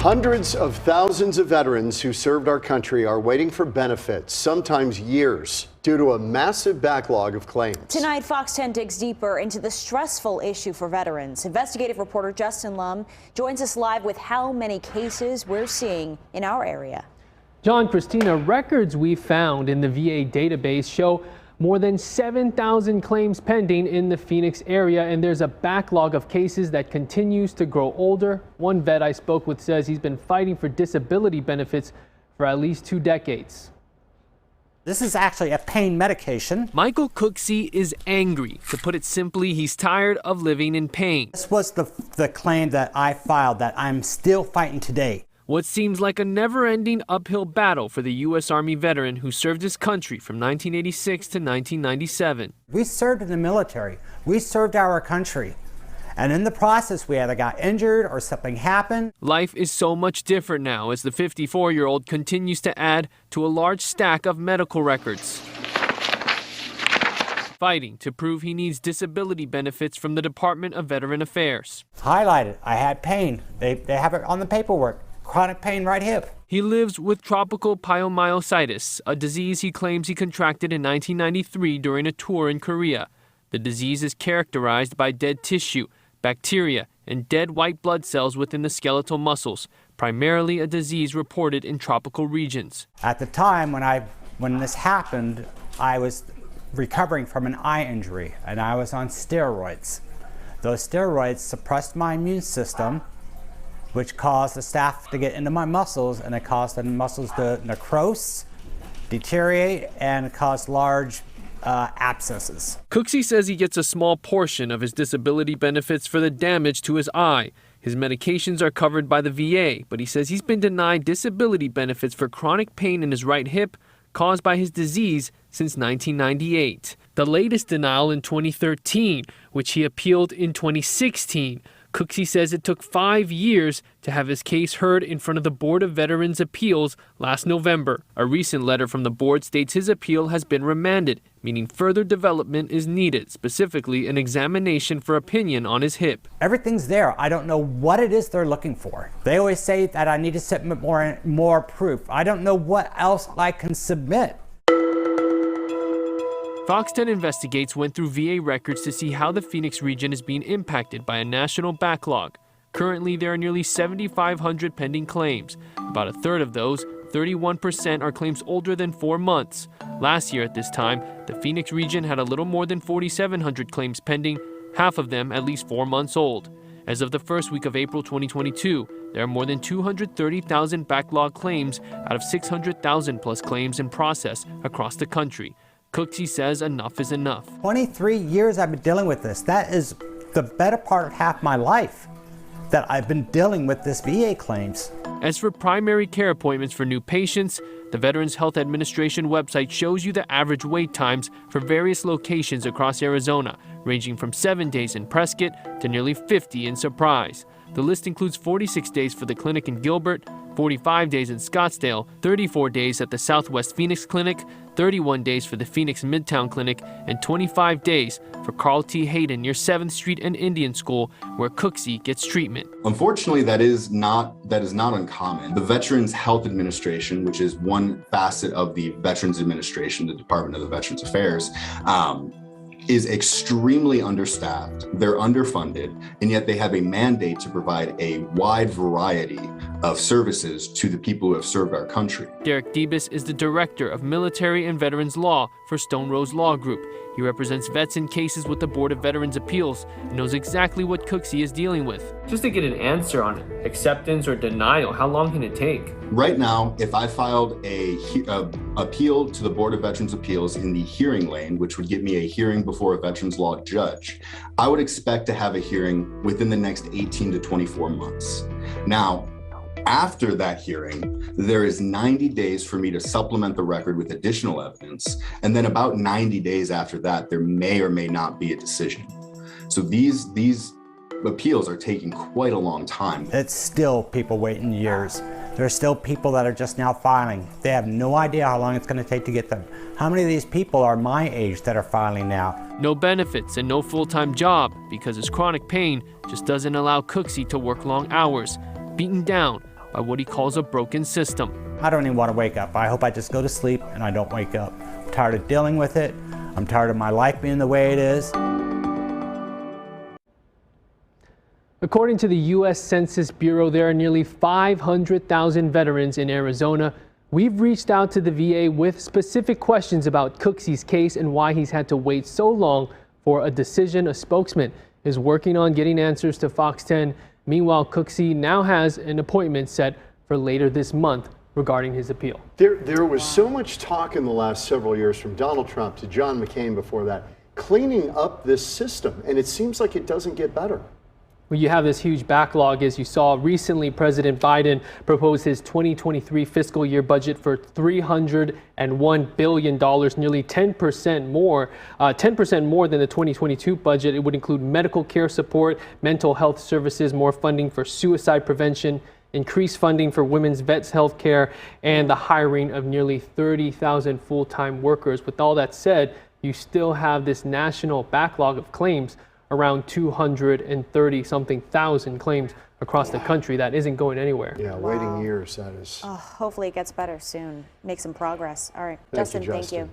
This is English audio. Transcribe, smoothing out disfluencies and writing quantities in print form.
Hundreds of thousands of veterans who served our country are waiting for benefits, sometimes years, due to a massive backlog of claims. Tonight, Fox 10 digs deeper into the stressful issue for veterans. Investigative reporter Justin Lum joins us live with how many cases we're seeing in our area. John, Christina, records we found in the VA database show more than 7,000 claims pending in the Phoenix area, and there's a backlog of cases that continues to grow older. One vet I spoke with says he's been fighting for disability benefits for at least 2 decades. This is actually a pain medication. Michael Cooksey is angry. To put it simply, he's tired of living in pain. This was the claim that I filed that I'm still fighting today. What seems like a never-ending uphill battle for the U.S. Army veteran who served his country from 1986 to 1997. We served in the military. We served our country. And in the process, we either got injured or something happened. Life is so much different now as the 54-year-old continues to add to a large stack of medical records, fighting to prove he needs disability benefits from the Department of Veteran Affairs. Highlighted, I had pain. They have it on the paperwork. Chronic pain right hip. He lives with tropical pyomyositis, a disease he claims he contracted in 1993 during a tour in Korea. The disease is characterized by dead tissue, bacteria, and dead white blood cells within the skeletal muscles, primarily a disease reported in tropical regions. At the time when this happened, I was recovering from an eye injury and I was on steroids. Those steroids suppressed my immune system, which caused the staph to get into my muscles, and it caused the muscles to necrose, deteriorate, and cause large abscesses. Cooksey says he gets a small portion of his disability benefits for the damage to his eye. His medications are covered by the VA, but he says he's been denied disability benefits for chronic pain in his right hip caused by his disease since 1998. The latest denial in 2013, which he appealed in 2016. Cooksey says it took 5 years to have his case heard in front of the Board of Veterans' Appeals last November. A recent letter from the board states his appeal has been remanded, meaning further development is needed, specifically an examination for opinion on his hip. Everything's there. I don't know what it is they're looking for. They always say that I need to submit more proof. I don't know what else I can submit. Fox 10 Investigates went through VA records to see how the Phoenix region is being impacted by a national backlog. Currently, there are nearly 7,500 pending claims. About a third of those, 31%, are claims older than 4 months. Last year at this time, the Phoenix region had a little more than 4,700 claims pending, half of them at least 4 months old. As of the first week of April 2022, there are more than 230,000 backlog claims out of 600,000 plus claims in process across the country. Cooksey says enough is enough. 23 years I've been dealing with this. That is the better part of half my life that I've been dealing with this VA claims. As for primary care appointments for new patients, the Veterans Health Administration website shows you the average wait times for various locations across Arizona, ranging from 7 days in Prescott to nearly 50 in Surprise. The list includes 46 days for the clinic in Gilbert, 45 days in Scottsdale, 34 days at the Southwest Phoenix Clinic, 31 days for the Phoenix Midtown Clinic, and 25 days for Carl T. Hayden near 7th Street and Indian School, where Cooksey gets treatment. Unfortunately, that is not uncommon. The Veterans Health Administration, which is one facet of the Veterans Administration, the Department of the Veterans Affairs, is extremely understaffed. They're underfunded, and yet they have a mandate to provide a wide variety of services to the people who have served our country. Derek Debus is the Director of Military and Veterans Law for Stone Rose Law Group. He represents vets in cases with the Board of Veterans Appeals and knows exactly what Cooksey is dealing with. Just to get an answer on acceptance or denial, how long can it take? Right now, if I filed a appeal to the Board of Veterans Appeals in the hearing lane, which would give me a hearing before a veterans law judge, I would expect to have a hearing within the next 18 to 24 months. Now, after that hearing, there is 90 days for me to supplement the record with additional evidence. And then about 90 days after that, there may or may not be a decision. So these appeals are taking quite a long time. It's still people waiting years. There's still people that are just now filing. They have no idea how long it's going to take to get them. How many of these people are my age that are filing now? No benefits and no full-time job because his chronic pain just doesn't allow Cooksey to work long hours. Beaten down, by what he calls a broken system. I don't even want to wake up. I hope I just go to sleep and I don't wake up. I'm tired of dealing with it. I'm tired of my life being the way it is. According to the U.S. Census Bureau, there are nearly 500,000 veterans in Arizona. We've reached out to the VA with specific questions about Cooksey's case and why he's had to wait so long for a decision. A spokesman is working on getting answers to Fox 10. Meanwhile, Cooksey now has an appointment set for later this month regarding his appeal. There was so much talk in the last several years, from Donald Trump to John McCain before that, cleaning up this system, and it seems like it doesn't get better. Well, you have this huge backlog. As you saw recently, President Biden proposed his 2023 fiscal year budget for $301 billion, nearly 10% more, 10% more than the 2022 budget. It would include medical care support, mental health services, more funding for suicide prevention, increased funding for women's vets health care, and the hiring of nearly 30,000 full-time workers. With all that said, you still have this national backlog of claims, around 230-something thousand claims across the country that isn't going anywhere. Yeah, waiting years, that is. Hopefully it gets better soon. Make some progress. All right, Thank you, Justin, thank you.